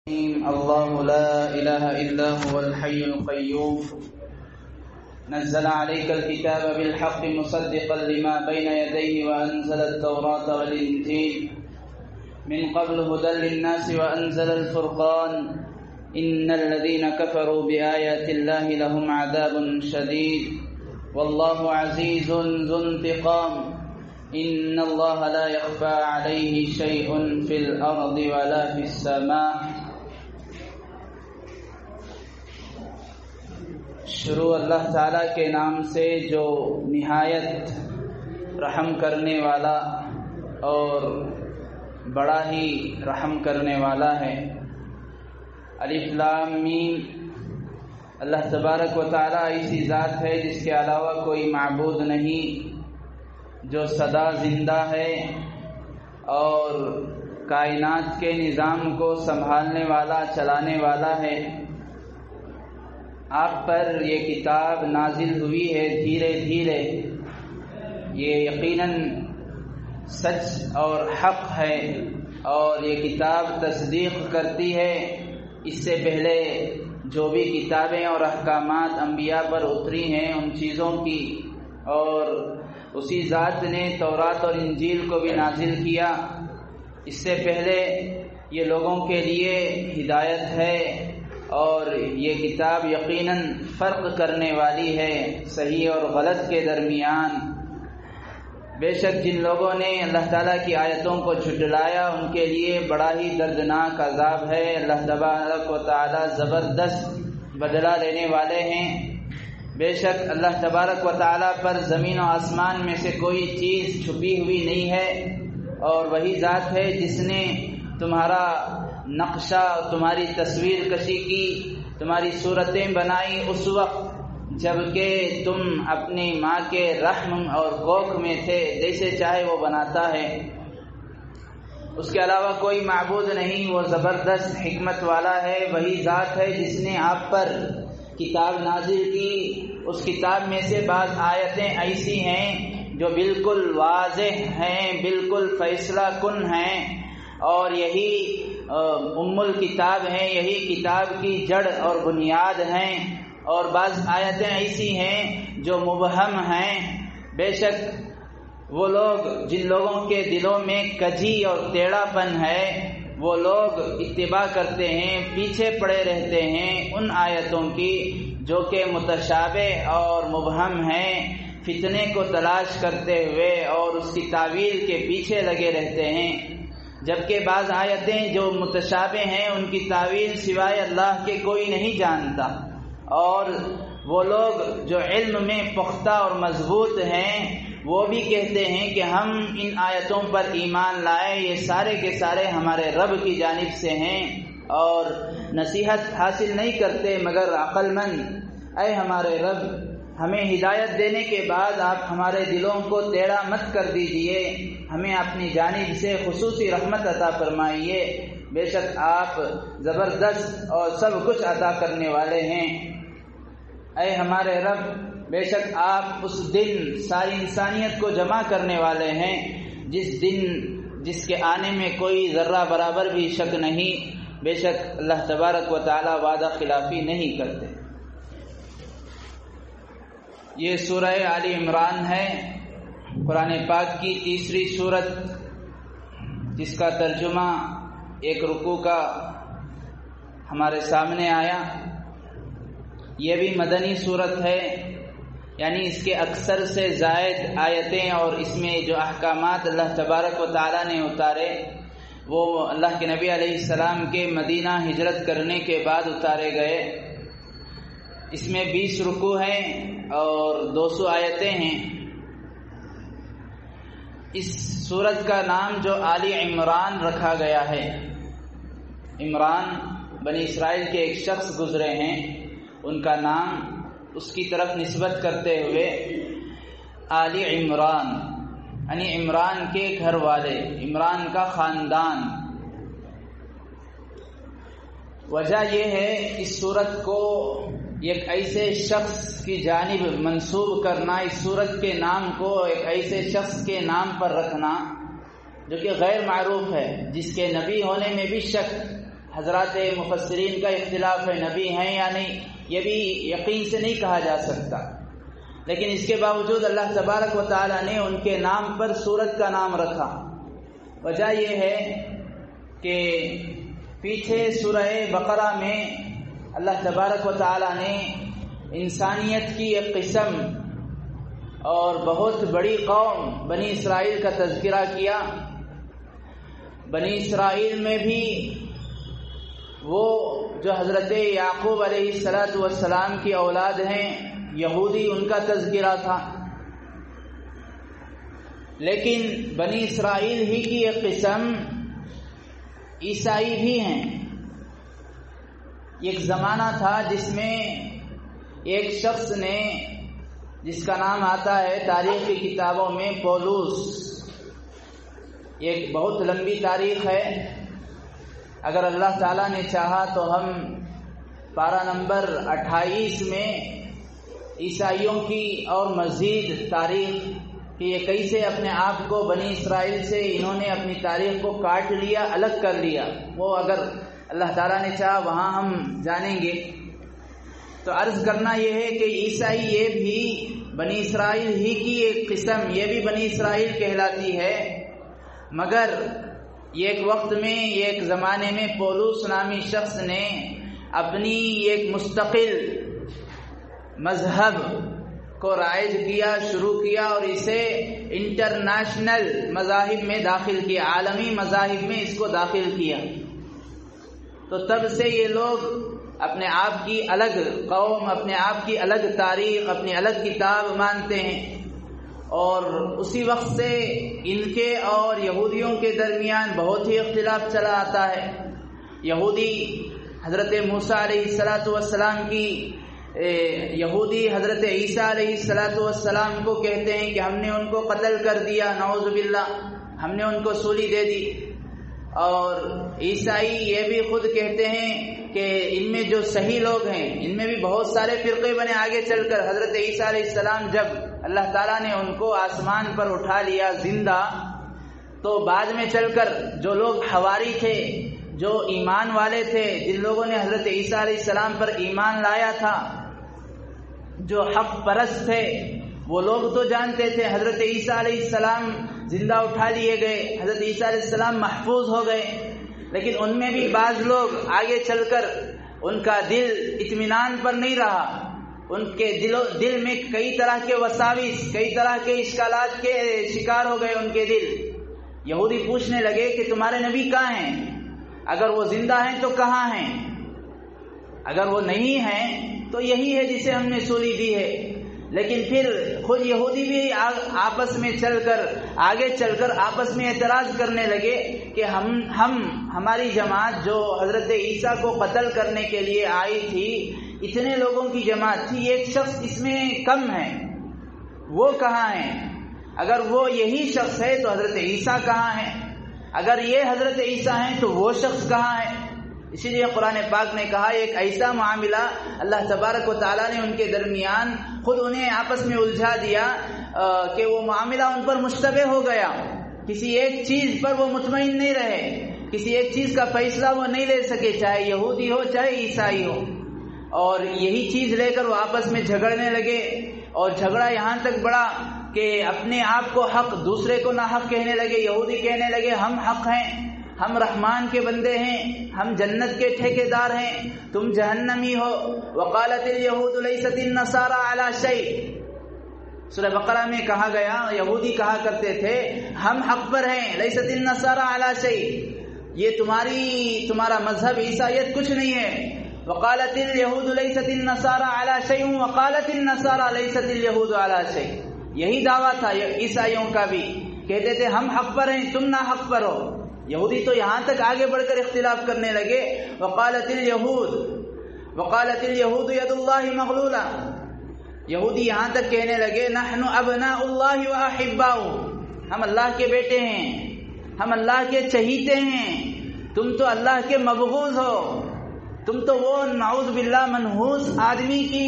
الله لا إله إلا هو الحي القيوم نزل عليك الكتاب بالحق مصدقا لما بين يديه وأنزل التوراة والإنجيل من قبل هدى للناس وأنزل الفرقان إن الذين كفروا بآيات الله لهم عذاب شديد والله عزيز ذو انتقام إن الله لا يخفى عليه شيء في الأرض ولا في السماء. شروع اللہ تعالیٰ کے نام سے جو نہایت رحم کرنے والا اور بڑا ہی رحم کرنے والا ہے. الف لام میم. اللہ تبارک و تعالیٰ ایسی ذات ہے جس کے علاوہ کوئی معبود نہیں، جو سدا زندہ ہے اور کائنات کے نظام کو سنبھالنے والا، چلانے والا ہے. آپ پر یہ کتاب نازل ہوئی ہے دھیرے دھیرے. یہ یقیناً سچ اور حق ہے اور یہ کتاب تصدیق کرتی ہے اس سے پہلے جو بھی کتابیں اور احکامات انبیاء پر اتری ہیں ان چیزوں کی، اور اسی ذات نے تورات اور انجیل کو بھی نازل کیا. اس سے پہلے یہ لوگوں کے لیے ہدایت ہے اور یہ کتاب یقیناً فرق کرنے والی ہے صحیح اور غلط کے درمیان. بے شک جن لوگوں نے اللہ تعالیٰ کی آیتوں کو جھٹلایا ان کے لیے بڑا ہی دردناک عذاب ہے. اللہ تبارک و تعالیٰ زبردست بدلہ لینے والے ہیں. بے شک اللہ تبارک و تعالیٰ پر زمین و آسمان میں سے کوئی چیز چھپی ہوئی نہیں ہے، اور وہی ذات ہے جس نے تمہارا نقشہ، تمہاری تصویر کشی کی، تمہاری صورتیں بنائی اس وقت جب کہ تم اپنی ماں کے رحم اور کوکھ میں تھے. جیسے چاہے وہ بناتا ہے. اس کے علاوہ کوئی معبود نہیں. وہ زبردست حکمت والا ہے. وہی ذات ہے جس نے آپ پر کتاب نازل کی. اس کتاب میں سے بعض آیتیں ایسی ہیں جو بالکل واضح ہیں، بالکل فیصلہ کن ہیں، اور یہی ام الکتاب ہیں، یہی کتاب کی جڑ اور بنیاد ہیں. اور بعض آیتیں ایسی ہیں جو مبہم ہیں. بے شک وہ لوگ جن لوگوں کے دلوں میں کجی اور ٹیڑھا پن ہے، وہ لوگ اتباع کرتے ہیں، پیچھے پڑے رہتے ہیں ان آیتوں کی جو کہ متشابہ اور مبہم ہیں، فتنے کو تلاش کرتے ہوئے اور اس کی تعویل کے پیچھے لگے رہتے ہیں. جبکہ بعض آیتیں جو متشابہ ہیں ان کی تعویل سوائے اللہ کے کوئی نہیں جانتا. اور وہ لوگ جو علم میں پختہ اور مضبوط ہیں وہ بھی کہتے ہیں کہ ہم ان آیتوں پر ایمان لائے، یہ سارے کے سارے ہمارے رب کی جانب سے ہیں، اور نصیحت حاصل نہیں کرتے مگر عقل مند. اے ہمارے رب، ہمیں ہدایت دینے کے بعد آپ ہمارے دلوں کو ٹیڑھا مت کر دیجئے، ہمیں اپنی جانب سے خصوصی رحمت عطا فرمائیے. بے شک آپ زبردست اور سب کچھ عطا کرنے والے ہیں. اے ہمارے رب، بے شک آپ اس دن ساری انسانیت کو جمع کرنے والے ہیں جس کے آنے میں کوئی ذرہ برابر بھی شک نہیں. بے شک اللہ تبارک و تعالی وعدہ خلافی نہیں کرتے. یہ سورہ آل عمران ہے، قرآن پاک کی تیسری سورت، جس کا ترجمہ ایک رکوع کا ہمارے سامنے آیا. یہ بھی مدنی سورت ہے، یعنی اس کے اکثر سے زائد آیتیں اور اس میں جو احکامات اللہ تبارک و تعالیٰ نے اتارے وہ اللہ کے نبی علیہ السلام کے مدینہ ہجرت کرنے کے بعد اتارے گئے. اس میں 20 رکوع ہیں اور 200 آیتیں ہیں. اس سورت کا نام جو آل عمران رکھا گیا ہے، عمران بنی اسرائیل کے ایک شخص گزرے ہیں، ان کا نام اس کی طرف نسبت کرتے ہوئے آل عمران، یعنی عمران کے گھر والے، عمران کا خاندان. وجہ یہ ہے اس سورت کو ایک ایسے شخص کی جانب منسوب کرنا، اس سورت کے نام کو ایک ایسے شخص کے نام پر رکھنا جو کہ غیر معروف ہے، جس کے نبی ہونے میں بھی شک حضرات مفسرین کا اختلاف ہے نبی ہیں یا نہیں، یہ بھی یقین سے نہیں کہا جا سکتا، لیکن اس کے باوجود اللہ تبارک و تعالی نے ان کے نام پر سورت کا نام رکھا۔ وجہ یہ ہے کہ پیچھے سورہ بقرہ میں اللہ تبارک و تعالی نے انسانیت کی ایک قسم اور بہت بڑی قوم بنی اسرائیل کا تذکرہ کیا۔ بنی اسرائیل میں بھی وہ جو حضرت یعقوب علیہ السلام کی اولاد ہیں یہودی، ان کا تذکرہ تھا، لیکن بنی اسرائیل ہی کی ایک قسم عیسائی بھی ہیں۔ ایک زمانہ تھا جس میں ایک شخص نے، جس کا نام آتا ہے تاریخ کی کتابوں میں پولوس، ایک بہت لمبی تاریخ ہے، اگر اللہ تعالیٰ نے چاہا تو ہم پارہ نمبر 28 میں عیسائیوں کی اور مزید تاریخ کہ یہ کیسے اپنے آپ کو بنی اسرائیل سے انہوں نے اپنی تاریخ کو کاٹ لیا، الگ کر لیا، وہ اگر اللہ تعالیٰ نے چاہا وہاں ہم جانیں گے۔ تو عرض کرنا یہ ہے کہ عیسائی یہ بھی بنی اسرائیل ہی کی ایک قسم، یہ بھی بنی اسرائیل کہلاتی ہے، مگر ایک وقت میں، ایک زمانے میں پولوس نامی شخص نے اپنی ایک مستقل مذہب کو رائج کیا، شروع کیا اور اسے انٹرنیشنل مذاہب میں داخل کیا، عالمی مذاہب میں اس کو داخل کیا۔ تو تب سے یہ لوگ اپنے آپ کی الگ قوم، اپنے آپ کی الگ تاریخ، اپنی الگ کتاب مانتے ہیں، اور اسی وقت سے ان کے اور یہودیوں کے درمیان بہت ہی اختلاف چلا آتا ہے۔ یہودی حضرت موسیٰ علیہ السلام کی یہودی حضرت عیسیٰ علیہ السلام کو کہتے ہیں کہ ہم نے ان کو قتل کر دیا، نعوذ باللہ، ہم نے ان کو سولی دے دی۔ اور عیسائی یہ بھی خود کہتے ہیں کہ ان میں جو صحیح لوگ ہیں، ان میں بھی بہت سارے فرقے بنے آگے چل کر۔ حضرت عیسیٰ علیہ السلام جب اللہ تعالیٰ نے ان کو آسمان پر اٹھا لیا زندہ، تو بعد میں چل کر جو لوگ حواری تھے، جو ایمان والے تھے، جن لوگوں نے حضرت عیسیٰ علیہ السلام پر ایمان لایا تھا، جو حق پرست تھے، وہ لوگ تو جانتے تھے حضرت عیسیٰ علیہ السلام زندہ اٹھا لیے گئے، حضرت عیسیٰ علیہ السلام محفوظ ہو گئے، لیکن ان میں بھی بعض لوگ آگے چل کر ان کا دل اطمینان پر نہیں رہا، ان کے دل میں کئی طرح کے وساوس، کئی طرح کے اشکالات کے شکار ہو گئے ان کے دل۔ یہودی پوچھنے لگے کہ تمہارے نبی کہاں ہیں؟ اگر وہ زندہ ہیں تو کہاں ہیں؟ اگر وہ نہیں ہیں تو یہی ہے جسے ہم نے سولی دی ہے۔ لیکن پھر خود یہودی بھی آپس میں آگے چل کر آپس میں اعتراض کرنے لگے کہ ہماری جماعت جو حضرت عیسیٰ کو قتل کرنے کے لیے آئی تھی، اتنے لوگوں کی جماعت تھی، ایک شخص اس میں کم ہے، وہ کہاں ہے؟ اگر وہ یہی شخص ہے تو حضرت عیسیٰ کہاں ہے؟ اگر یہ حضرت عیسیٰ ہیں تو وہ شخص کہاں ہے؟ اسی لیے قرآن پاک نے کہا ایک ایسا معاملہ اللہ تبارک و تعالیٰ نے ان کے درمیان خود انہیں آپس میں الجھا دیا کہ وہ معاملہ ان پر مشتبہ ہو گیا، کسی ایک چیز پر وہ مطمئن نہیں رہے، کسی ایک چیز کا فیصلہ وہ نہیں لے سکے، چاہے یہودی ہو چاہے عیسائی ہو، اور یہی چیز لے کر وہ آپس میں جھگڑنے لگے، اور جھگڑا یہاں تک بڑھا کہ اپنے آپ کو حق، دوسرے کو ناحق کہنے لگے۔ یہودی کہنے لگے ہم حق ہیں، ہم رحمان کے بندے ہیں، ہم جنت کے ٹھیکیدار ہیں، تم جہنمی ہو۔ وقالت اليهود ليست النصارى على شيء، سورہ بقرہ میں کہا گیا، یہودی کہا کرتے تھے ہم حق پر ہیں، ليست النصارى على شيء، یہ تمہارا مذہب عیسائیت کچھ نہیں ہے۔ وقالت اليهود ليست النصارى على شيء وقالت النصارى ليست اليهود على شيء، یہی دعویٰ تھا عیسائیوں کا بھی، کہتے تھے ہم حق پر ہیں، تم نہ حق پر ہو۔ یہودی تو یہاں تک آگے بڑھ کر اختلاف کرنے لگے، وقالت اليهود ید اللہ مغلولہ، یہودی یہاں تک کہنے لگے نحن ابناء اللہ واحباؤہ، ہم اللہ کے بیٹے ہیں، ہم اللہ کے چہیتے ہیں، تم تو اللہ کے مبغوض ہو، تم تو وہ نعوذ باللہ منحوس آدمی کی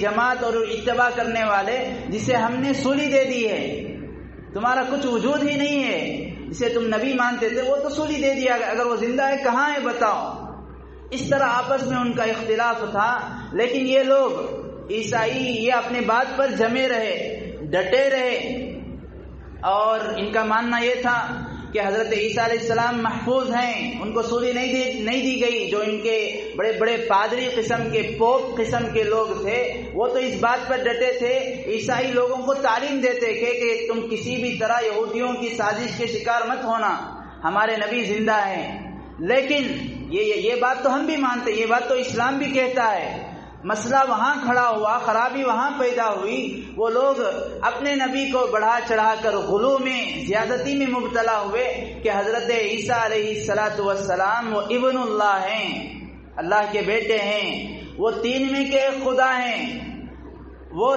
جماعت اور اتباع کرنے والے جسے ہم نے سولی دے دی ہے، تمہارا کچھ وجود ہی نہیں ہے، جسے تم نبی مانتے تھے وہ تو سولی دے دیا، اگر وہ زندہ ہے کہاں ہے بتاؤ۔ اس طرح آپس میں ان کا اختلاف تھا، لیکن یہ لوگ عیسائی یہ اپنے بات پر جمے رہے، ڈٹے رہے، اور ان کا ماننا یہ تھا کہ حضرت عیسیٰ علیہ السلام محفوظ ہیں، ان کو سولی نہیں دی گئی۔ جو ان کے بڑے بڑے پادری قسم کے، پوپ قسم کے لوگ تھے، وہ تو اس بات پر ڈٹے تھے، عیسائی لوگوں کو تعلیم دیتے کہ تم کسی بھی طرح یہودیوں کی سازش کے شکار مت ہونا، ہمارے نبی زندہ ہیں۔ لیکن یہ بات تو ہم بھی مانتے، یہ بات تو اسلام بھی کہتا ہے۔ مسئلہ وہاں کھڑا ہوا، خرابی وہاں پیدا ہوئی، وہ لوگ اپنے نبی کو بڑھا چڑھا کر غلو میں، زیادتی میں مبتلا ہوئے کہ حضرت عیسیٰ علیہ السلام وہ ابن اللہ ہیں، اللہ کے بیٹے ہیں، وہ تین میں کے ایک خدا ہیں، وہ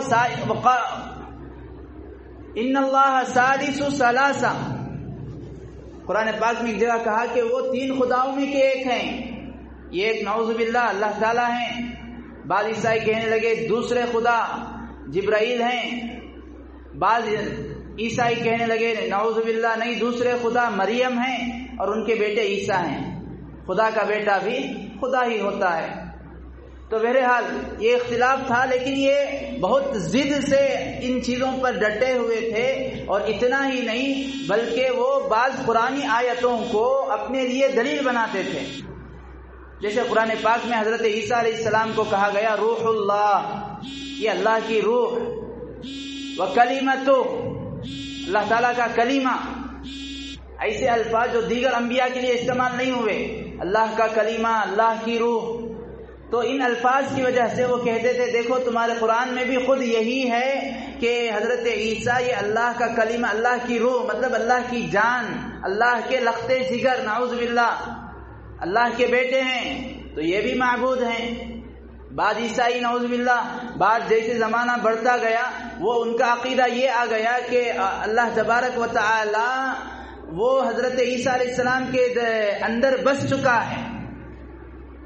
ان اللہ ثالث ثلاثہ، قرآن پاک میں ایک جگہ کہا کہ وہ تین خداؤں میں کے ایک ہیں۔ یہ ایک نعوذ باللہ اللہ تعالیٰ ہیں۔ بعض عیسائی کہنے لگے دوسرے خدا جبرائیل ہیں، بعض عیسائی کہنے لگے نعوذ باللہ نہیں، دوسرے خدا مریم ہیں اور ان کے بیٹے عیسیٰ ہیں، خدا کا بیٹا بھی خدا ہی ہوتا ہے۔ تو بہرحال یہ اختلاف تھا، لیکن یہ بہت ضد سے ان چیزوں پر ڈٹے ہوئے تھے، اور اتنا ہی نہیں بلکہ وہ بعض قرآنی آیتوں کو اپنے لیے دلیل بناتے تھے۔ جیسے قرآن پاک میں حضرت عیسیٰ علیہ السلام کو کہا گیا روح اللہ، یہ اللہ کی روح، وکلمتہ، اللہ تعالیٰ کا کلیمہ، ایسے الفاظ جو دیگر انبیاء کے لیے استعمال نہیں ہوئے، اللہ کا کلیمہ، اللہ کی روح۔ تو ان الفاظ کی وجہ سے وہ کہتے تھے دیکھو تمہارے قرآن میں بھی خود یہی ہے کہ حضرت عیسیٰ یہ اللہ کا کلیمہ، اللہ کی روح، مطلب اللہ کی جان، اللہ کے لخت جگر، نعوذ باللہ، اللہ کے بیٹے ہیں، تو یہ بھی معبود ہیں۔ بعض عیسائی نعوذ باللہ، بعض جیسے زمانہ بڑھتا گیا وہ ان کا عقیدہ یہ آ گیا کہ اللہ تبارک و تعالی وہ حضرت عیسیٰ علیہ السلام کے اندر بس چکا ہے۔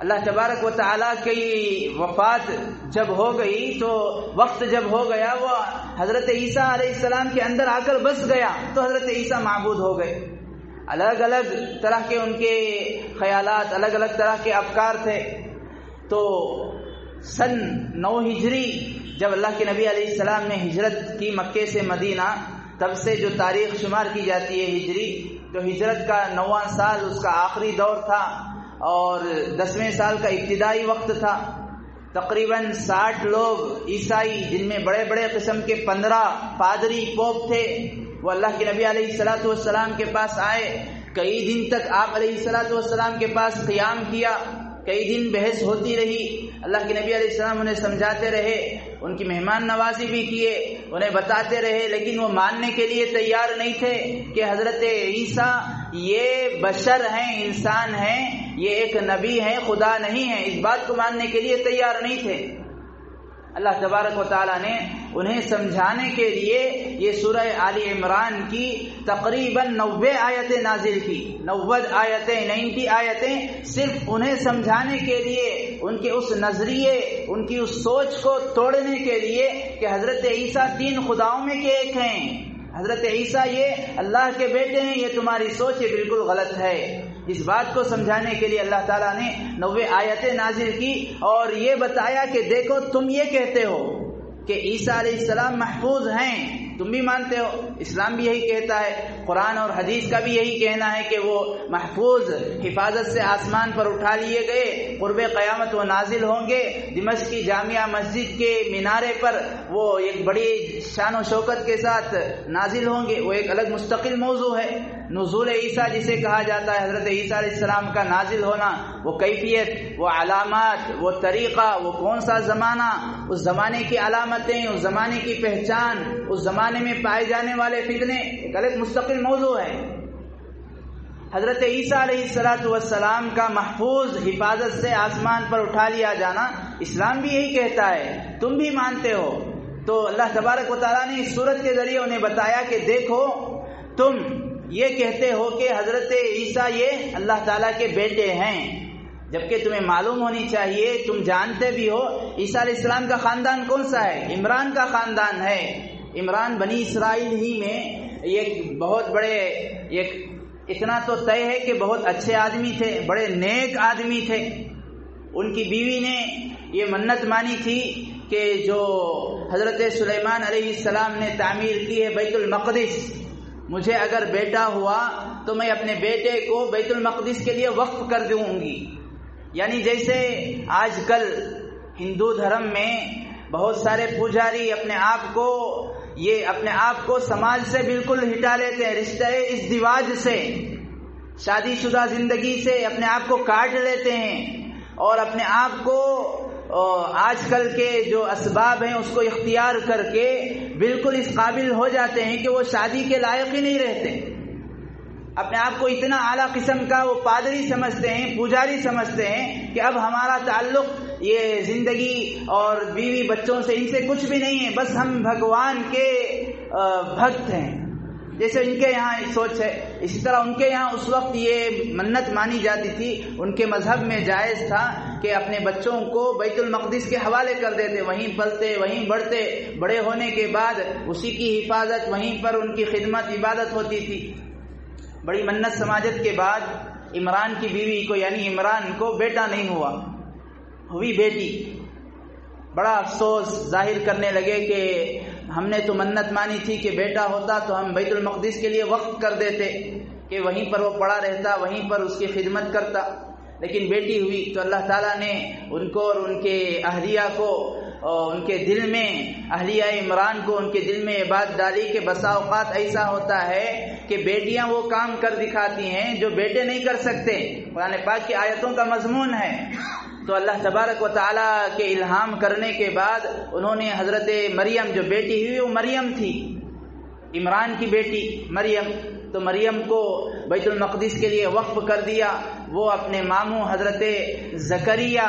اللہ تبارک و تعالی کی وفات جب ہو گئی، تو وقت جب ہو گیا وہ حضرت عیسیٰ علیہ السلام کے اندر آ کر بس گیا، تو حضرت عیسیٰ معبود ہو گئے۔ الگ الگ طرح کے ان کے خیالات، الگ الگ طرح کے افکار تھے۔ تو سن 9 ہجری جب اللہ کے نبی علیہ السلام نے ہجرت کی مکے سے مدینہ، تب سے جو تاریخ شمار کی جاتی ہے ہجری، تو ہجرت کا 9واں سال اس کا آخری دور تھا، اور 10ویں سال کا ابتدائی وقت تھا۔ تقریباً 60 لوگ عیسائی، جن میں بڑے بڑے قسم کے 15 پادری پوپ تھے، وہ اللہ کے نبی علیہ السلام کے پاس آئے۔ کئی دن تک آپ علیہ السلام کے پاس قیام کیا، کئی دن بحث ہوتی رہی، اللہ کے نبی علیہ السلام انہیں سمجھاتے رہے، ان کی مہمان نوازی بھی کیے، انہیں بتاتے رہے، لیکن وہ ماننے کے لیے تیار نہیں تھے کہ حضرت عیسیٰ یہ بشر ہیں، انسان ہیں، یہ ایک نبی ہیں، خدا نہیں ہیں، اس بات کو ماننے کے لیے تیار نہیں تھے۔ اللہ تبارک و تعالیٰ نے انہیں سمجھانے کے لیے یہ سورہ آل عمران کی تقریباً 90 آیتیں نازل کی، 90 آیتیں صرف انہیں سمجھانے کے لیے، ان کے اس نظریے، ان کی اس سوچ کو توڑنے کے لیے کہ حضرت عیسیٰ 3 خداؤں میں کے ایک ہیں، حضرت عیسیٰ یہ اللہ کے بیٹے ہیں، یہ تمہاری سوچ یہ بالکل غلط ہے۔ اس بات کو سمجھانے کے لیے اللہ تعالیٰ نے 90 آیتیں نازل کی، اور یہ بتایا کہ دیکھو تم یہ کہتے ہو کہ عیسیٰ علیہ السلام محفوظ ہیں، تم بھی مانتے ہو، اسلام بھی یہی کہتا ہے، قرآن اور حدیث کا بھی یہی کہنا ہے کہ وہ محفوظ، حفاظت سے آسمان پر اٹھا لیے گئے، قرب قیامت وہ نازل ہوں گے، دمشق کی جامعہ مسجد کے مینارے پر وہ ایک بڑی شان و شوکت کے ساتھ نازل ہوں گے۔ وہ ایک الگ مستقل موضوع ہے۔ نزول عیسیٰ جسے کہا جاتا ہے، حضرت عیسیٰ علیہ السلام کا نازل ہونا، وہ کیفیت، وہ علامات، وہ طریقہ، وہ کون سا زمانہ، اس زمانے کی علامتیں، اس زمانے کی پہچان، اس زمانے میں پائے جانے والے فتنے، ایک الگ مستقل موضوع ہے۔ حضرت عیسیٰ علیہ السلام کا محفوظ، حفاظت سے آسمان پر اٹھا لیا جانا، اسلام بھی یہی کہتا ہے، تم بھی مانتے ہو۔ تو اللہ تبارک و تعالیٰ نے اس سورت کے ذریعے انہیں بتایا کہ دیکھو تم یہ کہتے ہو کہ حضرت عیسیٰ یہ اللہ تعالیٰ کے بیٹے ہیں، جبکہ تمہیں معلوم ہونی چاہیے، تم جانتے بھی ہو عیسیٰ علیہ السلام کا خاندان کون سا ہے، عمران کا خاندان ہے۔ عمران بنی اسرائیل ہی میں ایک بہت بڑے، اتنا تو طے ہے کہ بہت اچھے آدمی تھے، بڑے نیک آدمی تھے، ان کی بیوی نے یہ منت مانی تھی کہ جو حضرت سلیمان علیہ السلام نے تعمیر کی ہے بیت المقدس، مجھے اگر بیٹا ہوا تو میں اپنے بیٹے کو بیت المقدس کے لیے وقف کر دوں گی۔ یعنی جیسے آج کل ہندو دھرم میں بہت سارے پجاری اپنے آپ کو سماج سے بالکل ہٹا لیتے ہیں، رشتہ ازدواج سے، شادی شدہ زندگی سے اپنے آپ کو کاٹ لیتے ہیں، اور اپنے آپ کو آج کل کے جو اسباب ہیں اس کو اختیار کر کے بالکل اس قابل ہو جاتے ہیں کہ وہ شادی کے لائق ہی نہیں رہتے۔ اپنے آپ کو اتنا اعلیٰ قسم کا وہ پادری سمجھتے ہیں، پجاری سمجھتے ہیں کہ اب ہمارا تعلق یہ زندگی اور بیوی بچوں سے، ان سے کچھ بھی نہیں ہے، بس ہم بھگوان کے بھکت ہیں، جیسے ان کے یہاں سوچ ہے۔ اسی طرح ان کے یہاں اس وقت یہ منت مانی جاتی تھی، ان کے مذہب میں جائز تھا کہ اپنے بچوں کو بیت المقدس کے حوالے کر دیتے، وہیں پلتے، وہیں بڑھتے، بڑے ہونے کے بعد اسی کی حفاظت، وہیں پر ان کی خدمت، عبادت ہوتی تھی۔ بڑی منت سماجت کے بعد عمران کی بیوی کو یعنی عمران کو بیٹا نہیں ہوا، ہوئی بیٹی۔ بڑا افسوس ظاہر کرنے لگے کہ ہم نے تو منت مانی تھی کہ بیٹا ہوتا تو ہم بیت المقدس کے لیے وقف کر دیتے کہ وہیں پر وہ پڑا رہتا، وہیں پر اس کی خدمت کرتا، لیکن بیٹی ہوئی تو اللہ تعالیٰ نے ان کو اور ان کے اہلیہ کو، ان کے دل میں، اہلیہ عمران کو ان کے دل میں یہ بات ڈالی کہ بسا اوقات ایسا ہوتا ہے کہ بیٹیاں وہ کام کر دکھاتی ہیں جو بیٹے نہیں کر سکتے۔ قرآن پاک کی آیتوں کا مضمون ہے۔ تو اللہ تبارک و تعالیٰ کے الہام کرنے کے بعد انہوں نے حضرت مریم، جو بیٹی ہوئی وہ مریم تھی، عمران کی بیٹی مریم، تو مریم کو بیت المقدس کے لیے وقف کر دیا۔ وہ اپنے ماموں حضرت زکریا،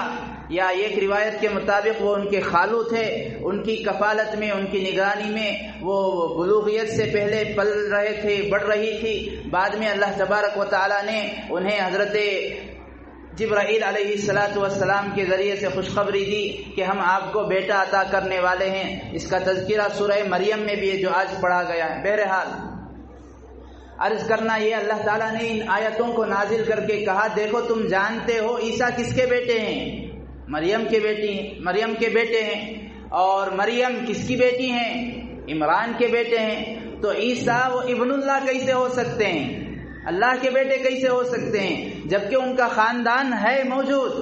یا ایک روایت کے مطابق وہ ان کے خالو تھے، ان کی کفالت میں، ان کی نگرانی میں وہ بلوغیت سے پہلے پل رہے تھے، بڑھ رہی تھی۔ بعد میں اللہ تبارک و تعالیٰ نے انہیں حضرت جبرائیل علیہ السلام کے ذریعے سے خوشخبری دی کہ ہم آپ کو بیٹا عطا کرنے والے ہیں۔ اس کا تذکرہ سورہ مریم میں بھی ہے جو آج پڑھا گیا ہے۔ بہرحال عرض کرنا یہ، اللہ تعالیٰ نے ان آیتوں کو نازل کر کے کہا دیکھو تم جانتے ہو عیسیٰ کس کے بیٹے ہیں؟ مریم کے بیٹے ہیں۔ اور مریم کس کی بیٹی ہیں؟ عمران کے بیٹے ہیں۔ تو عیسیٰ وہ ابن اللہ کیسے ہو سکتے ہیں؟ اللہ کے بیٹے کیسے ہو سکتے ہیں؟ جبکہ ان کا خاندان ہے موجود،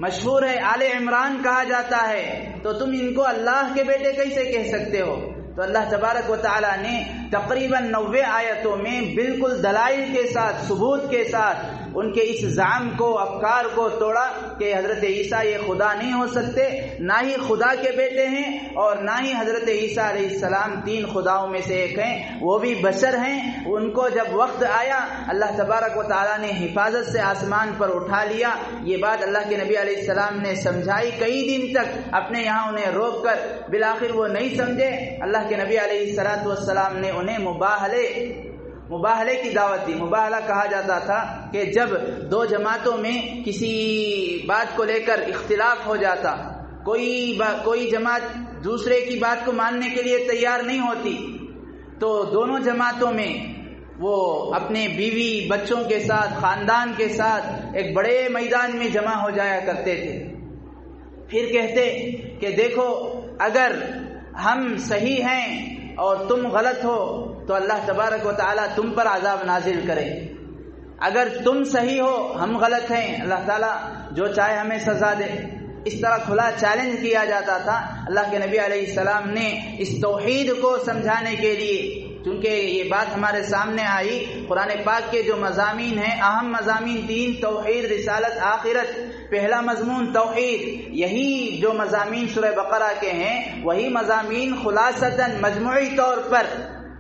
مشہور ہے، آل عمران کہا جاتا ہے، تو تم ان کو اللہ کے بیٹے کیسے کہہ سکتے ہو؟ تو اللہ تبارک و تعالیٰ نے تقریباً 90 آیتوں میں بالکل دلائل کے ساتھ، ثبوت کے ساتھ ان کے اس زعم کو، افکار کو توڑا کہ حضرت عیسیٰ یہ خدا نہیں ہو سکتے، نہ ہی خدا کے بیٹے ہیں، اور نہ ہی حضرت عیسیٰ علیہ السلام 3 خداؤں میں سے ایک ہیں، وہ بھی بشر ہیں۔ ان کو جب وقت آیا اللہ تبارک و تعالیٰ نے حفاظت سے آسمان پر اٹھا لیا۔ یہ بات اللہ کے نبی علیہ السلام نے سمجھائی کئی دن تک، اپنے یہاں انہیں روک کر، بالآخر وہ نہیں سمجھے۔ اللہ کے نبی علیہ السلام نے انہیں مباہلے کی دعوت دی۔ مباہلہ کہا جاتا تھا کہ جب 2 جماعتوں میں کسی بات کو لے کر اختلاف ہو جاتا، کوئی جماعت دوسرے کی بات کو ماننے کے لیے تیار نہیں ہوتی، تو دونوں جماعتوں میں وہ اپنے بیوی بچوں کے ساتھ، خاندان کے ساتھ ایک بڑے میدان میں جمع ہو جایا کرتے تھے۔ پھر کہتے کہ دیکھو اگر ہم صحیح ہیں اور تم غلط ہو تو اللہ تبارک و تعالیٰ تم پر عذاب نازل کرے، اگر تم صحیح ہو ہم غلط ہیں اللہ تعالیٰ جو چاہے ہمیں سزا دے۔ اس طرح کھلا چیلنج کیا جاتا تھا۔ اللہ کے نبی علیہ السلام نے اس توحید کو سمجھانے کے لیے، چونکہ یہ بات ہمارے سامنے آئی، قرآن پاک کے جو مضامین ہیں، اہم مضامین 3، توحید، رسالت، آخرت۔ پہلا مضمون توحید، یہی جو مضامین سورہ بقرہ کے ہیں وہی مضامین خلاصتاً مجموعی طور پر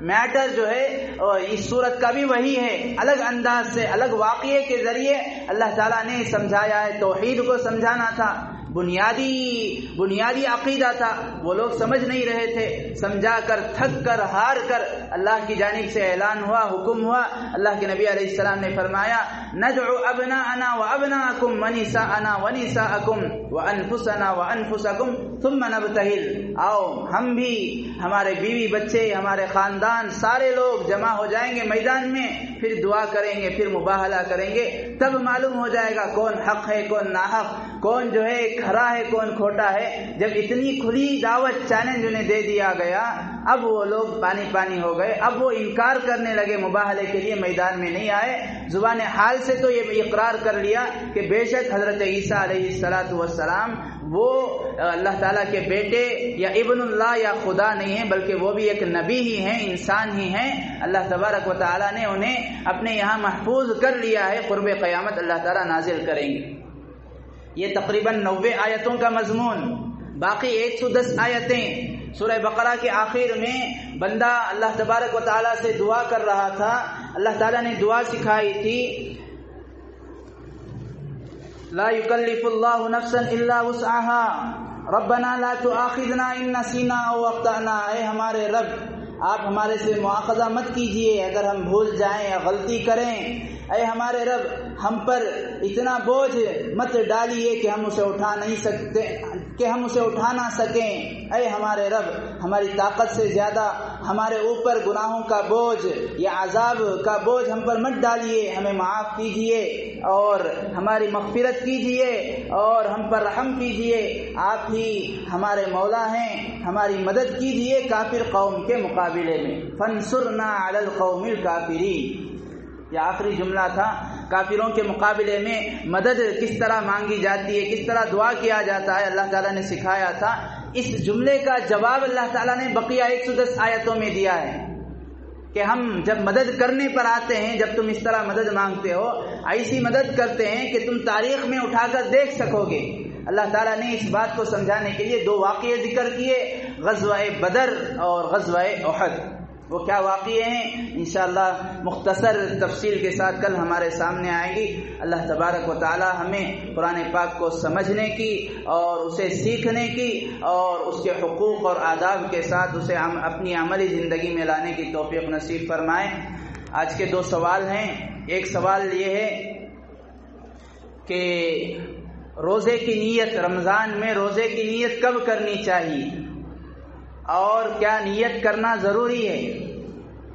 میٹر جو ہے اس صورت کا بھی وہی ہے، الگ انداز سے، الگ واقعے کے ذریعے اللہ تعالیٰ نے سمجھایا ہے۔ توحید کو سمجھانا تھا، بنیادی عقیدہ تھا، وہ لوگ سمجھ نہیں رہے تھے۔ سمجھا کر، تھک کر، ہار کر اللہ کی جانب سے اعلان ہوا، حکم ہوا۔ اللہ کے نبی علیہ السلام نے فرمایا ندعو ابناءنا وابناءکم ونساءنا ونساءکم وانفسنا وانفسکم ثم نبتہل۔ آؤ ہم بھی، ہمارے بیوی بچے، ہمارے خاندان، سارے لوگ جمع ہو جائیں گے میدان میں، پھر دعا کریں گے، پھر مباہلہ کریں گے، تب معلوم ہو جائے گا کون حق ہے کون ناحق۔ کون جو ہے کھرا ہے کون کھوٹا ہے، جب اتنی کھلی دعوت چیلنج انہیں دے دیا گیا، اب وہ لوگ پانی پانی ہو گئے، اب وہ انکار کرنے لگے، مباہلے کے لیے میدان میں نہیں آئے۔ زبان حال سے تو یہ اقرار کر لیا کہ بے شک حضرت عیسیٰ علیہ السلام وہ اللہ تعالیٰ کے بیٹے یا ابن اللہ یا خدا نہیں ہیں، بلکہ وہ بھی ایک نبی ہی ہیں، انسان ہی ہیں۔ اللہ تبارک و تعالیٰ نے انہیں اپنے یہاں محفوظ کر لیا ہے، قرب قیامت اللہ تعالیٰ نازل کریں گے۔ یہ تقریباً 90 آیتوں کا مضمون، باقی 110 آیتیں سورہ بقرہ کے آخر میں بندہ اللہ تبارک و تعالیٰ سے دعا کر رہا تھا، اللہ تعالیٰ نے دعا سکھائی تھی، لا یکلف اللہ نفسا الا وسعها ربنا لا تؤاخذنا ان نسینا او اخطأنا۔ اے ہمارے رب، آپ ہمارے سے مواخذہ مت کیجئے اگر ہم بھول جائیں یا غلطی کریں۔ اے ہمارے رب، ہم پر اتنا بوجھ مت ڈالیے کہ ہم اسے اٹھا نہیں سکتے، کہ ہم اسے اٹھا نہ سکیں۔ اے ہمارے رب، ہماری طاقت سے زیادہ ہمارے اوپر گناہوں کا بوجھ یا عذاب کا بوجھ ہم پر مت ڈالیے، ہمیں معاف کیجئے اور ہماری مغفرت کیجئے اور ہم پر رحم کیجئے۔ آپ ہی ہمارے مولا ہیں، ہماری مدد کیجئے کافر قوم کے مقابلے میں۔ فانصرنا علی القوم الکافرین، یہ آخری جملہ تھا۔ کافروں کے مقابلے میں مدد کس طرح مانگی جاتی ہے، کس طرح دعا کیا جاتا ہے، اللہ تعالیٰ نے سکھایا تھا۔ اس جملے کا جواب اللہ تعالیٰ نے بقیہ 110 آیتوں میں دیا ہے کہ ہم جب مدد کرنے پر آتے ہیں، جب تم اس طرح مدد مانگتے ہو، ایسی مدد کرتے ہیں کہ تم تاریخ میں اٹھا کر دیکھ سکو گے۔ اللہ تعالیٰ نے اس بات کو سمجھانے کے لیے 2 واقعے ذکر کیے، غزوہ بدر اور غزوہ احد۔ وہ کیا واقعے ہیں انشاءاللہ مختصر تفصیل کے ساتھ کل ہمارے سامنے آئیں گی۔ اللہ تبارک و تعالی ہمیں قرآن پاک کو سمجھنے کی اور اسے سیکھنے کی اور اس کے حقوق اور آداب کے ساتھ اسے اپنی عملی زندگی میں لانے کی توفیق نصیب فرمائے۔ آج کے 2 سوال ہیں۔ ایک سوال یہ ہے کہ روزے کی نیت، رمضان میں روزے کی نیت کب کرنی چاہیے اور کیا نیت کرنا ضروری ہے؟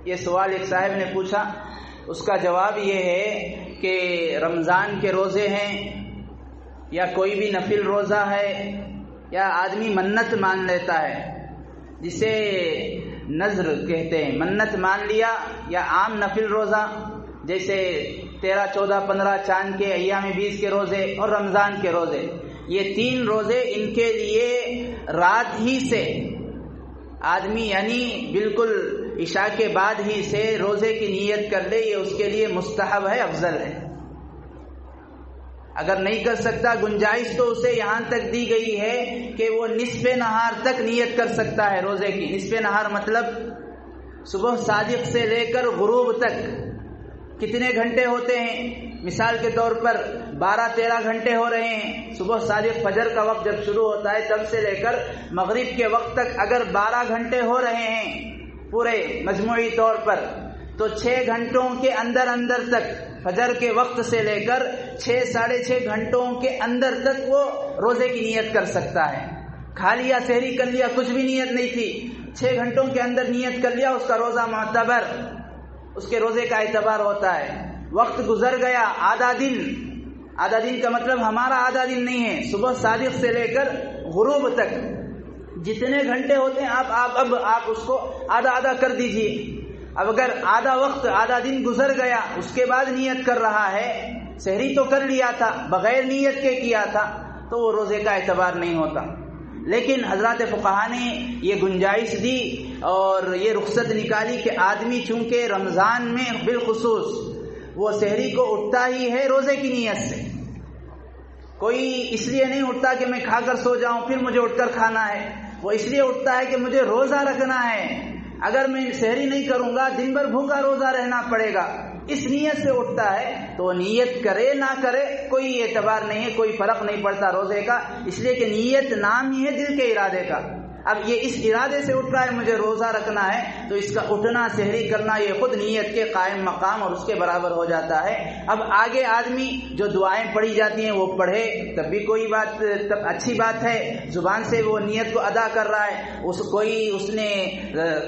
یہ سوال ایک صاحب نے پوچھا۔ اس کا جواب یہ ہے کہ رمضان کے روزے ہیں یا کوئی بھی نفل روزہ ہے یا آدمی منت مان لیتا ہے جسے نذر کہتے ہیں، منت مان لیا، یا عام نفل روزہ جیسے 13، 14، 15 چاند کے ایام 20 کے روزے اور رمضان کے روزے، یہ 3 روزے ان کے لیے رات ہی سے آدمی یعنی بالکل عشاء کے بعد ہی سے روزے کی نیت کر لے، یہ اس کے لیے مستحب ہے، افضل ہے۔ اگر نہیں کر سکتا، گنجائش تو اسے یہاں تک دی گئی ہے کہ وہ نصف نہار تک نیت کر سکتا ہے روزے کی۔ نصف نہار مطلب صبح صادق سے لے کر غروب تک کتنے گھنٹے ہوتے ہیں؟ مثال کے طور پر 12-13 گھنٹے ہو رہے ہیں۔ صبح صادق فجر کا وقت جب شروع ہوتا ہے تب سے لے کر مغرب کے وقت تک اگر 12 گھنٹے ہو رہے ہیں پورے مجموعی طور پر، تو 6 گھنٹوں کے اندر تک، فجر کے وقت سے لے کر 6-6.5 گھنٹوں کے اندر تک وہ روزے کی نیت کر سکتا ہے۔ کھا لیا، سحری کر لیا، کچھ بھی نیت نہیں تھی، 6 گھنٹوں کے اندر نیت کر لیا، اس کا روزہ معتبر، اس کے روزے کا اعتبار ہوتا ہے۔ وقت گزر گیا، آدھا دن کا مطلب ہمارا آدھا دن نہیں ہے، صبح صادق سے لے کر غروب تک جتنے گھنٹے ہوتے ہیں آپ اس کو آدھا کر دیجئے۔ اب اگر آدھا وقت، آدھا دن گزر گیا، اس کے بعد نیت کر رہا ہے، سحری تو کر لیا تھا، بغیر نیت کے کیا تھا، تو وہ روزے کا اعتبار نہیں ہوتا۔ لیکن حضرات فقہا نے یہ گنجائش دی اور یہ رخصت نکالی کہ آدمی چونکہ رمضان میں بالخصوص وہ سحری کو اٹھتا ہی ہے روزے کی نیت سے، کوئی اس لیے نہیں اٹھتا کہ میں کھا کر سو جاؤں پھر مجھے اٹھ کر کھانا ہے، وہ اس لیے اٹھتا ہے کہ مجھے روزہ رکھنا ہے، اگر میں سحری نہیں کروں گا دن بھر بھوکا روزہ رہنا پڑے گا، اس نیت سے اٹھتا ہے۔ تو نیت کرے نہ کرے کوئی اعتبار نہیں ہے، کوئی فرق نہیں پڑتا روزے کا، اس لیے کہ نیت نام ہی ہے دل کے ارادے کا۔ اب یہ اس ارادے سے اٹھ رہا ہے مجھے روزہ رکھنا ہے، تو اس کا اٹھنا، سحری کرنا، یہ خود نیت کے قائم مقام اور اس کے برابر ہو جاتا ہے۔ اب آگے آدمی جو دعائیں پڑھی جاتی ہیں وہ پڑھے، تب بھی کوئی بات، تب اچھی بات ہے، زبان سے وہ نیت کو ادا کر رہا ہے۔ اس نے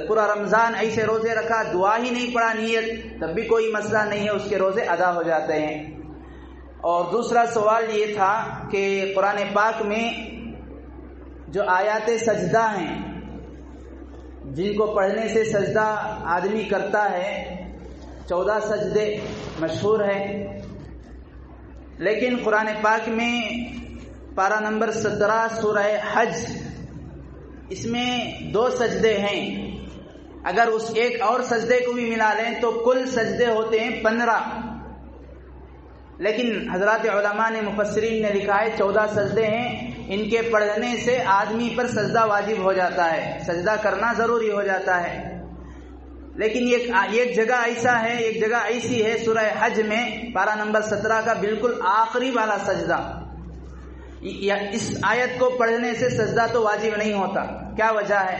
پورا رمضان ایسے روزے رکھا، دعا ہی نہیں پڑھا نیت، تب بھی کوئی مسئلہ نہیں ہے، اس کے روزے ادا ہو جاتے ہیں۔ اور دوسرا سوال یہ تھا کہ قرآن پاک میں جو آیات سجدہ ہیں جن کو پڑھنے سے سجدہ آدمی کرتا ہے 14 سجدے مشہور ہیں، لیکن قرآن پاک میں پارہ نمبر 17 سورہ حج اس میں 2 سجدے ہیں. اگر اس ایک اور سجدے کو بھی ملا لیں تو کل سجدے ہوتے ہیں 15. لیکن حضرات علماء نے مفسرین نے لکھا ہے 14 سجدے ہیں. ان کے پڑھنے سے آدمی پر سجدہ واجب ہو جاتا ہے، سجدہ کرنا ضروری ہو جاتا ہے. لیکن ایک جگہ ایسا ہے، ایک جگہ ایسی ہے سورہ حج میں پارہ نمبر 17 کا بالکل آخری والا سجدہ، اس آیت کو پڑھنے سے سجدہ تو واجب نہیں ہوتا. کیا وجہ ہے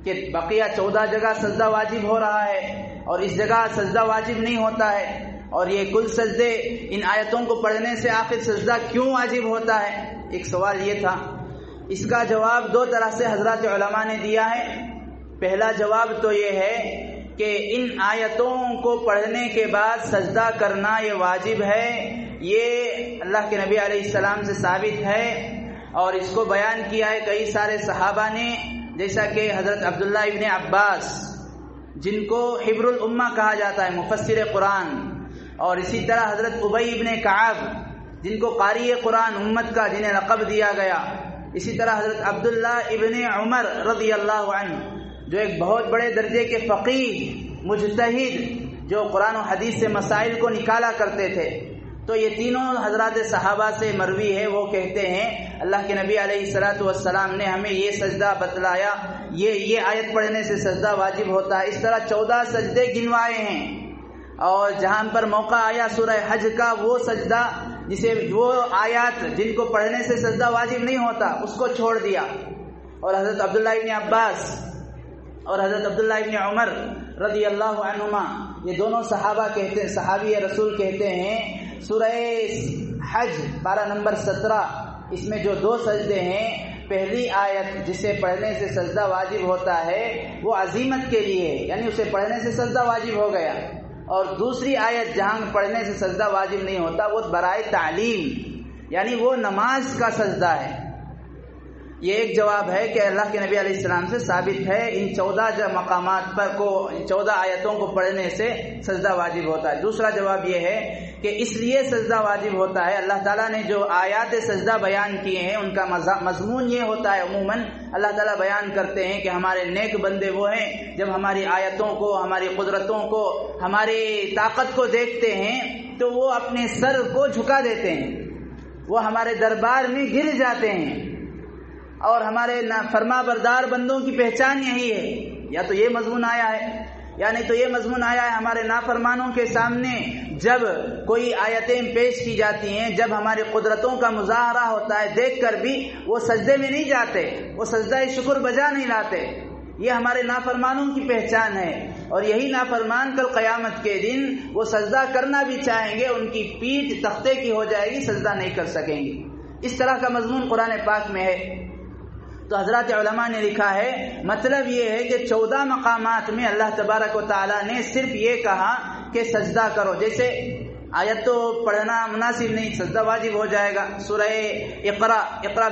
کہ بقیہ 14 جگہ سجدہ واجب ہو رہا ہے اور اس جگہ سجدہ واجب نہیں ہوتا ہے، اور یہ کل سجدے ان آیتوں کو پڑھنے سے آخر سجدہ کیوں واجب ہوتا ہے؟ ایک سوال یہ تھا. اس کا جواب 2 طرح سے حضرات علماء نے دیا ہے. پہلا جواب تو یہ ہے کہ ان آیتوں کو پڑھنے کے بعد سجدہ کرنا یہ واجب ہے، یہ اللہ کے نبی علیہ السلام سے ثابت ہے، اور اس کو بیان کیا ہے کئی سارے صحابہ نے، جیسا کہ حضرت عبداللہ ابن عباس جن کو حبر الامہ کہا جاتا ہے، مفسر قرآن، اور اسی طرح حضرت ابی ابن کعب جن کو قاری قرآن امت کا جنہیں لقب دیا گیا، اسی طرح حضرت عبداللہ ابن عمر رضی اللہ عنہ جو ایک بہت بڑے درجے کے فقیہ مجتہد جو قرآن و حدیث سے مسائل کو نکالا کرتے تھے. تو یہ تینوں حضرات صحابہ سے مروی ہے، وہ کہتے ہیں اللہ کے نبی علیہ الصلوۃ والسلام نے ہمیں یہ سجدہ بتلایا، یہ آیت پڑھنے سے سجدہ واجب ہوتا ہے. اس طرح 14 سجدے گنوائے ہیں، اور جہاں پر موقع آیا سورہ حج کا وہ سجدہ جسے وہ آیات جن کو پڑھنے سے سجدہ واجب نہیں ہوتا اس کو چھوڑ دیا. اور حضرت عبداللہ ابن عباس اور حضرت عبداللہ ابن عمر رضی اللہ عنہما یہ دونوں صحابہ کہتے ہیں، صحابی رسول کہتے ہیں سورہ حج پارہ نمبر 17 اس میں جو 2 سجدے ہیں، پہلی آیت جسے پڑھنے سے سجدہ واجب ہوتا ہے وہ عزیمت کے لیے ہے، یعنی اسے پڑھنے سے سجدہ واجب ہو گیا، اور دوسری آیت جہاں پڑھنے سے سجدہ واجب نہیں ہوتا وہ برائے تعلیم، یعنی وہ نماز کا سجدہ ہے. یہ ایک جواب ہے کہ اللہ کے نبی علیہ السلام سے ثابت ہے ان 14 مقامات پر کو 14 آیتوں کو پڑھنے سے سجدہ واجب ہوتا ہے. دوسرا جواب یہ ہے کہ اس لیے سجدہ واجب ہوتا ہے، اللہ تعالیٰ نے جو آیات سجدہ بیان کیے ہیں ان کا مضمون یہ ہوتا ہے، عموماً اللہ تعالیٰ بیان کرتے ہیں کہ ہمارے نیک بندے وہ ہیں جب ہماری آیتوں کو، ہماری قدرتوں کو، ہماری طاقت کو دیکھتے ہیں تو وہ اپنے سر کو جھکا دیتے ہیں، وہ ہمارے دربار میں گر جاتے ہیں. اور ہمارے فرما بردار بندوں کی پہچان یہی ہے. یا تو یہ مضمون آیا ہے، یعنی تو یہ مضمون آیا ہے ہمارے نافرمانوں کے سامنے جب کوئی آیتیں پیش کی جاتی ہیں، جب ہماری قدرتوں کا مظاہرہ ہوتا ہے، دیکھ کر بھی وہ سجدے میں نہیں جاتے، وہ سجدہ شکر بجا نہیں لاتے. یہ ہمارے نافرمانوں کی پہچان ہے، اور یہی نافرمان کل قیامت کے دن وہ سجدہ کرنا بھی چاہیں گے، ان کی پیٹھ تختے کی ہو جائے گی، سجدہ نہیں کر سکیں گے. اس طرح کا مضمون قرآن پاک میں ہے. تو حضرات علماء نے لکھا ہے مطلب یہ ہے کہ 14 مقامات میں اللہ تبارک و تعالیٰ نے صرف یہ کہا کہ سجدہ کرو. جیسے آیت تو پڑھنا مناسب نہیں، سجدہ واجب ہو جائے گا. سورہ اقرا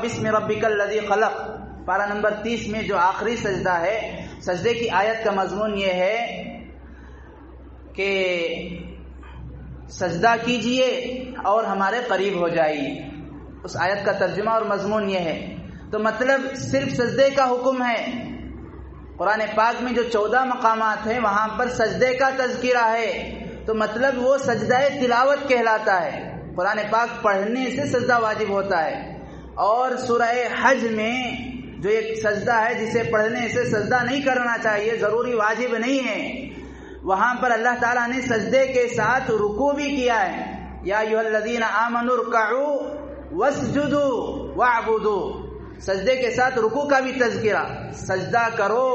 بسم ربک الذی خلق پارہ نمبر 30 میں جو آخری سجدہ ہے، سجدے کی آیت کا مضمون یہ ہے کہ سجدہ کیجئے اور ہمارے قریب ہو جائیے. اس آیت کا ترجمہ اور مضمون یہ ہے. تو مطلب صرف سجدے کا حکم ہے. قرآن پاک میں جو 14 مقامات ہیں وہاں پر سجدے کا تذکرہ ہے، تو مطلب وہ سجدہ تلاوت کہلاتا ہے. قرآن پاک پڑھنے سے سجدہ واجب ہوتا ہے. اور سورہ حج میں جو ایک سجدہ ہے جسے پڑھنے سے سجدہ نہیں کرنا چاہیے، ضروری واجب نہیں ہے، وہاں پر اللہ تعالیٰ نے سجدے کے ساتھ رکوع بھی کیا ہے. یا ایھا الذین آمنوا ارکعوا واسجدوا واعبدوا، سجدے کے ساتھ رکوع کا بھی تذکرہ. سجدہ کرو،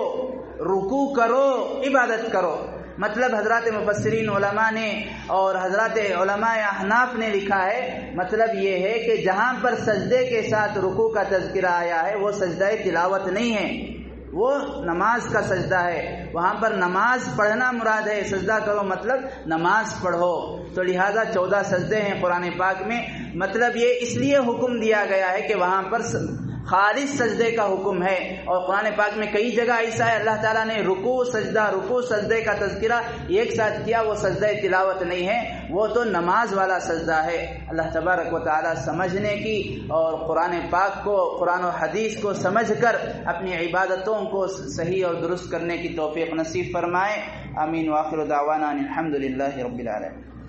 رکوع کرو، عبادت کرو. مطلب حضرات مفسرین علماء نے اور حضرات علماء احناف نے لکھا ہے مطلب یہ ہے کہ جہاں پر سجدے کے ساتھ رکوع کا تذکرہ آیا ہے وہ سجدہ تلاوت نہیں ہے، وہ نماز کا سجدہ ہے، وہاں پر نماز پڑھنا مراد ہے، سجدہ کرو مطلب نماز پڑھو۔ تو لہذا 14 سجدے ہیں قرآن پاک میں، مطلب یہ اس لیے حکم دیا گیا ہے کہ وہاں پر خالص سجدے کا حکم ہے۔ اور قرآن پاک میں کئی جگہ ایسا ہے اللہ تعالیٰ نے رکوع سجدے کا تذکرہ ایک ساتھ کیا، وہ سجدہ تلاوت نہیں ہے، وہ تو نماز والا سجدہ ہے۔ اللہ تبارک و تعالیٰ سمجھنے کی اور قرآن پاک کو، قرآن و حدیث کو سمجھ کر اپنی عبادتوں کو صحیح اور درست کرنے کی توفیق نصیب فرمائے۔ آمین۔ وآخر دعوانا الحمد للہ رب العالمین۔